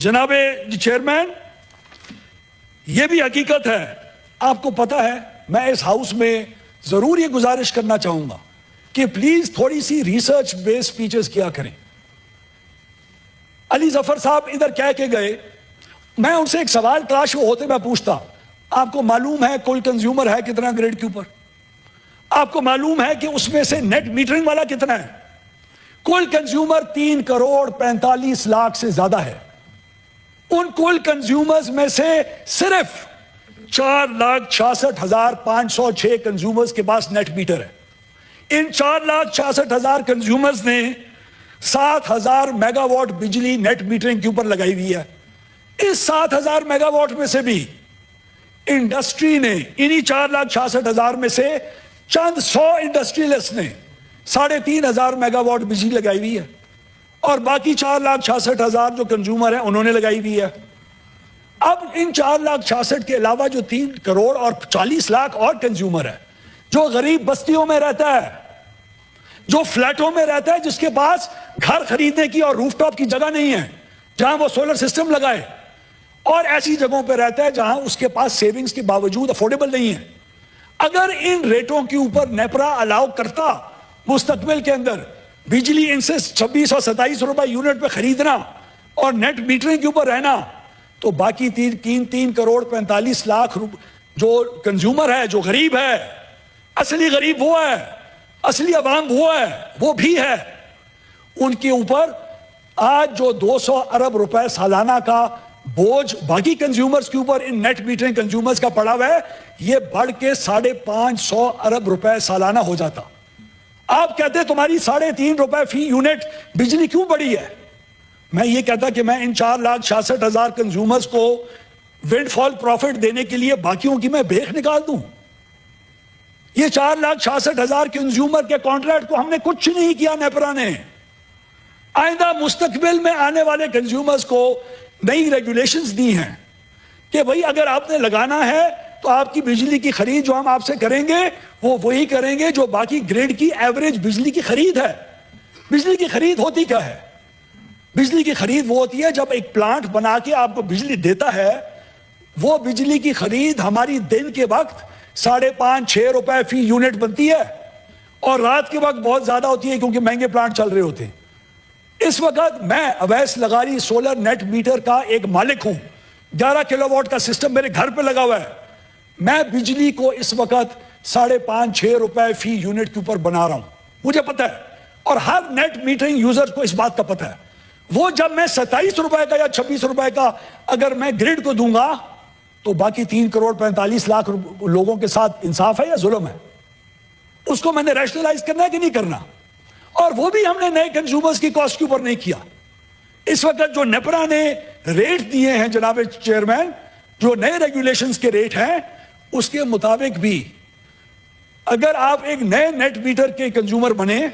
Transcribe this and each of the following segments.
جناب چیئرمین، یہ بھی حقیقت ہے، آپ کو پتا ہے، میں اس ہاؤس میں ضرور یہ گزارش کرنا چاہوں گا کہ پلیز تھوڑی سی ریسرچ بیس سپیچز کیا کریں۔ علی ظفر صاحب ادھر کہہ کے گئے، میں ان سے ایک سوال کاش وہ ہوتے میں پوچھتا، آپ کو معلوم ہے کل کنزیومر ہے کتنا گریڈ کے اوپر؟ آپ کو معلوم ہے کہ اس میں سے نیٹ میٹرنگ والا کتنا ہے؟ کل کنزیومر 3,45,00,000 سے زیادہ ہے۔ ان کل کنزیومرز میں سے صرف 4,66,506 کنزیومرز کے پاس نیٹ میٹر ہے۔ ان 4,66,000 کنزیومرز نے 7,000 میگا واٹ بجلی نیٹ میٹرنگ کے اوپر لگائی ہوئی ہے۔ اس 7,000 میگا واٹ میں سے بھی انڈسٹری نے انہی 4,66,000 میں سے چند 100 انڈسٹریلسٹ نے 3,500 میگا واٹ بجلی لگائی ہوئی ہے، اور باقی 4,66,000 جو کنزیومر ہیں انہوں نے لگائی ہوئی ہے۔ اب ان 4,66,000 کے علاوہ جو 3 کروڑ اور 40 لاکھ اور کنزیومر ہے، جو غریب بستیوں میں رہتا ہے، جو فلیٹوں میں رہتا ہے، جس کے پاس گھر خریدنے کی اور روف ٹاپ کی جگہ نہیں ہے جہاں وہ سولر سسٹم لگائے، اور ایسی جگہوں پہ رہتا ہے جہاں اس کے پاس سیونگز کے باوجود افورڈیبل نہیں ہے، اگر ان ریٹوں کے اوپر نیپرا الاؤ کرتا مستقبل کے اندر بجلی ان سے 26 اور 27 روپے یونٹ پہ خریدنا اور نیٹ میٹرنگ کے اوپر رہنا، تو باقی 3 کروڑ 45 لاکھ جو کنزیومر ہے، جو غریب ہے، اصلی غریب وہ ہے، اصلی عوام وہ ہے، وہ بھی ہے، ان کے اوپر آج جو 200 ارب روپے سالانہ کا بوجھ باقی کنزیومرز کے اوپر ان نیٹ میٹرنگ کنزیومرز کا پڑا ہوا ہے، یہ بڑھ کے 550 ارب روپے سالانہ ہو جاتا۔ آپ کہتے ہیں تمہاری 3.5 روپے فی یونٹ بجلی کیوں بڑھی ہے؟ میں یہ کہتا کہ میں ان 4,66,000 کنزیومرز کو ونڈ فال پروفٹ دینے کے لیے باقیوں کی میں بیخ نکال دوں؟ یہ 4,66,000 کنزیومر کے کانٹریکٹ کو ہم نے کچھ نہیں کیا نیپرا نے۔ آئندہ مستقبل میں آنے والے کنزیومرز کو نئی ریگولیشنز دی ہیں کہ بھئی اگر آپ نے لگانا ہے تو آپ کی بجلی کی خرید جو ہم آپ سے کریں گے وہ وہی کریں گے جو باقی گریڈ کی ایوریج بجلی کی خرید ہے۔ بجلی کی خرید ہوتی کیا ہے؟ بجلی کی خرید وہ ہوتی ہے جب ایک پلانٹ بنا کے آپ کو بجلی دیتا ہے، وہ بجلی کی خرید ہماری دن کے وقت 5.5-6 روپے فی یونٹ بنتی ہے، اور رات کے وقت بہت زیادہ ہوتی ہے کیونکہ مہنگے پلانٹ چل رہے ہوتے ہیں۔ اس وقت میں اویس لغاری سولر نیٹ میٹر کا ایک مالک ہوں، 11 کلو واٹ کا سسٹم میرے گھر پہ لگا ہوا ہے، میں بجلی کو اس وقت 5.5-6 روپے فی یونٹ کے اوپر بنا رہا ہوں، مجھے پتا ہے، اور ہر نیٹ میٹرنگ یوزر کو اس بات کا پتا ہے۔ وہ جب میں 27 روپے کا یا 26 روپے کا اگر میں گریڈ کو دوں گا تو باقی 3 کروڑ 45 لاکھ لوگوں کے ساتھ انصاف ہے یا ظلم ہے؟ اس کو میں نے ریشنلائز کرنا ہے کہ نہیں کرنا؟ اور وہ بھی ہم نے نئے کنزیومرز کی کاسٹ کے اوپر نہیں کیا۔ اس وقت جو نیپرا نے ریٹ دیے ہیں جناب چیئرمین، جو نئے ریگولیشنز کے ریٹ ہیں، اس کے مطابق بھی اگر آپ ایک نئے نیٹ میٹر کے کنزیومر بنے،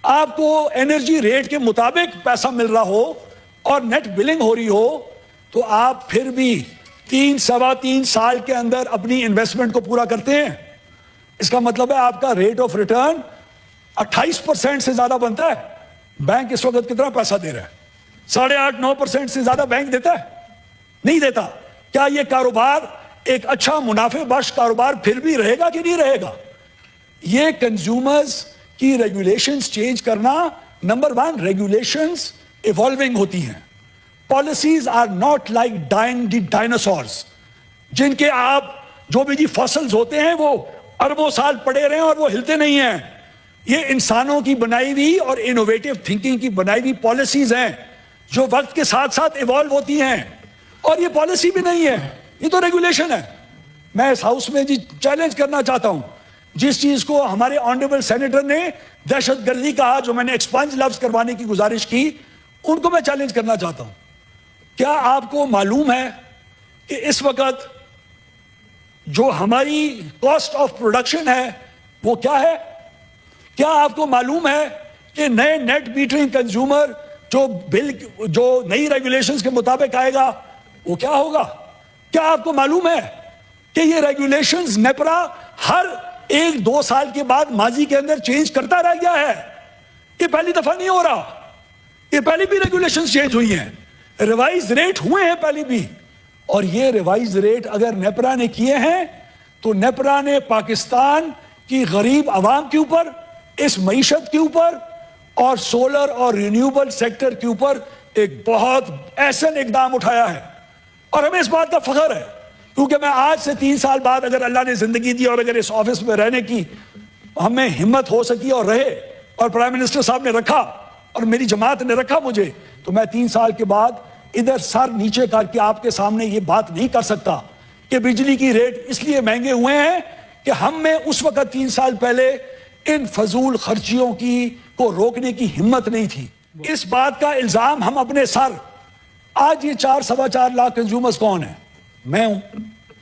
آپ کو انرجی ریٹ کے مطابق پیسہ مل رہا ہو اور نیٹ بلنگ ہو رہی ہو، تو آپ پھر بھی 3-3.25 سال کے اندر اپنی انویسٹمنٹ کو پورا کرتے ہیں۔ اس کا مطلب ہے آپ کا ریٹ آف ریٹرن 28% سے زیادہ بنتا ہے۔ بینک اس وقت کتنا پیسہ دے رہا ہے؟ 8.5-9% سے زیادہ بینک دیتا ہے؟ نہیں دیتا۔ کیا یہ کاروبار ایک اچھا منافع بخش کاروبار پھر بھی رہے گا کہ نہیں رہے گا؟ یہ کنزیومرز کی ریگولیشنز چینج کرنا، نمبر 1، ریگولیشنز ایوالونگ ہوتی ہیں، policies are not like dinosaurs جن کے آپ جو بھی فاسلز ہوتے ہیں وہ اربوں سال پڑے رہے ہیں اور وہ ہلتے نہیں ہیں۔ یہ انسانوں کی بنائی ہوئی اور انوویٹو تھنکنگ کی بنائی ہوئی پالیسیز ہیں جو وقت کے ساتھ ساتھ ایوالو ہوتی ہیں، اور یہ پالیسی بھی نہیں ہے، یہ تو ریگولیشن ہے۔ میں اس ہاؤس میں چیلنج کرنا چاہتا ہوں، جس چیز کو ہمارے آنریبل سینیٹر نے دہشت گردی کہا، جو میں نے ایکسپنج لفظ کروانے کی گزارش کی، ان کو میں چیلنج کرنا چاہتا ہوں۔ کیا آپ کو معلوم ہے کہ اس وقت جو ہماری کاسٹ آف پروڈکشن ہے وہ کیا ہے؟ کیا آپ کو معلوم ہے کہ نئے نیٹ میٹرنگ کنزیومر جو نئی ریگولیشنز کے مطابق آئے گا وہ کیا ہوگا؟ کیا آپ کو معلوم ہے کہ یہ ریگولیشنز نیپرا ہر 1-2 سال کے بعد ماضی کے اندر چینج کرتا رہ گیا ہے؟ یہ پہلی دفعہ نہیں ہو رہا، یہ پہلی بھی ریگولیشنز چینج ہوئی ہیں۔ ریوائز ریٹ ہوئے ہیں پہلے بھی, اور یہ ریوائز ریٹ اگر نیپرا نے کیے ہیں تو نیپرا نے پاکستان کی غریب عوام کے اوپر, اس معیشت کے اوپر اور سولر اور رینیوبل سیکٹر کے اوپر ایک بہت احسن اقدام اٹھایا ہے, اور ہمیں اس بات کا فخر ہے. کیونکہ میں آج سے 3 سال بعد اگر اللہ نے زندگی دی اور اگر اس آفس میں رہنے کی ہمیں ہمت ہو سکی اور رہے, اور پرائم منسٹر صاحب نے رکھا اور میری جماعت نے رکھا مجھے, تو میں 3 سال کے بعد ادھر سر نیچے کر کے آپ کے سامنے یہ بات نہیں کر سکتا کہ بجلی کی ریٹ اس لیے مہنگے ہوئے ہیں کہ ہم میں اس وقت 3 سال پہلے ان فضول خرچیوں کی کو روکنے کی ہمت نہیں تھی. اس بات کا الزام ہم اپنے سر, آج یہ 4-4.25 لاکھ کنزیومرز کون ہیں؟ میں ہوں,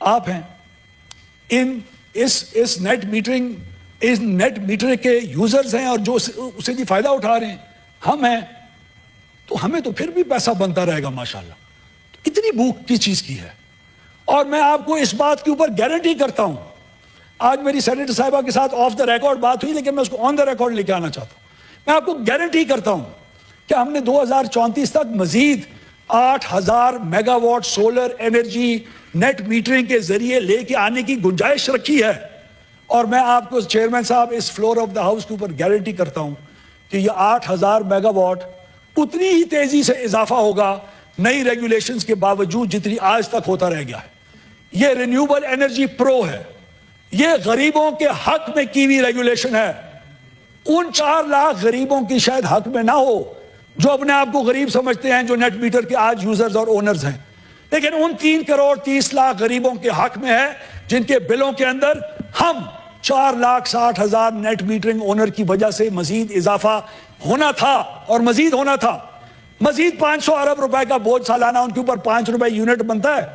آپ ہیں. اس نیٹ میٹرنگ, اس نیٹ میٹر کے یوزرز ہیں اور جو اسے جی فائدہ اٹھا رہے ہیں ہم ہیں, تو ہمیں تو پھر بھی پیسہ بنتا رہے گا ماشاءاللہ. اتنی بھوک کی چیز کی ہے, اور میں آپ کو اس بات کے اوپر گارنٹی کرتا ہوں. آج میری سینیٹر صاحبہ کے ساتھ آف دا ریکارڈ بات ہوئی, لیکن میں اس کو آن دا ریکارڈ لے کے آنا چاہتا ہوں. میں آپ کو گارنٹی کرتا ہوں کہ ہم نے 2034 تک مزید 8,000 megawatt solar energy net metering کے ذریعے لے کے آنے کی گنجائش رکھی ہے. اور میں آپ کو چیئرمین صاحب اس فلور آف دا ہاؤس کے اوپر گارنٹی کرتا ہوں کہ یہ 8,000 میگا واٹ اتنی ہی تیزی سے اضافہ ہوگا نئی ریگولیشنز کے باوجود جتنی آج تک ہوتا رہ گیا ہے. یہ رینیوبل انرجی پرو ہے, یہ غریبوں کے حق میں کی ہوئی ریگولیشن ہے. ان 4 لاکھ غریبوں کی شاید حق میں نہ ہو جو اپنے آپ کو غریب سمجھتے ہیں, جو نیٹ میٹر کے آج یوزرز اور اونرز ہیں, لیکن ان 3 کروڑ 30 لاکھ غریبوں کے حق میں ہے جن کے بلوں کے اندر ہم 4,60,000 نیٹ میٹرنگ اونر کی وجہ سے مزید اضافہ ہونا تھا اور مزید ہونا تھا. مزید 500 ارب روپے کا بوجھ سالانہ ان کے اوپر 5 روپے یونٹ بنتا ہے.